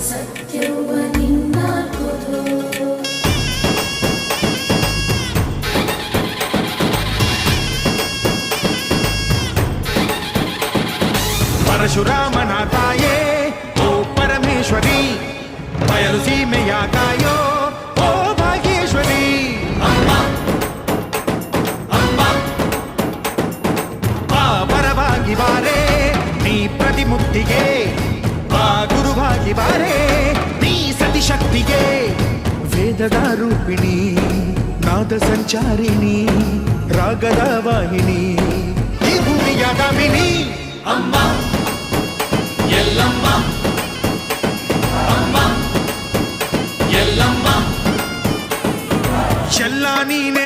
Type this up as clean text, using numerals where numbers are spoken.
ಸತ್ಯವ ನಿನ್ನಾಲ್ಕುದು ಪರಶುರಾಮನ ತಾಯೇ ಓ ಪರಮೇಶ್ವರಿ ಬಯಲು ಸೀಮೆಯ ಕಾಯೋ ಓ ಭಾಗ್ಯೇಶ್ವರಿ ಅಮ್ಮ ಅಮ್ಮ ಬಾ ಪರವಾಗಿ ಬಾರೆ ನೀ ಪ್ರತಿಮುಕ್ತಿಗೆ ಬಾ ಗುರುವಾಗಿ ಬಾರೆ ನೀ ಸತಿಶಕ್ತಿಗೆ ವೇದದ ರೂಪಿಣಿ ನಾದ ಸಂಚಾರಿಣಿ ರಾಗದ ವಾಹಿನಿ ಈ ಭೂಮಿಯ ಗಾಮಿನಿ ಅಮ್ಮ ಎಲ್ಲಮ್ಮ ಅಮ್ಮ ಎಲ್ಲಮ್ಮ ಎಲ್ಲ ನೀನೆ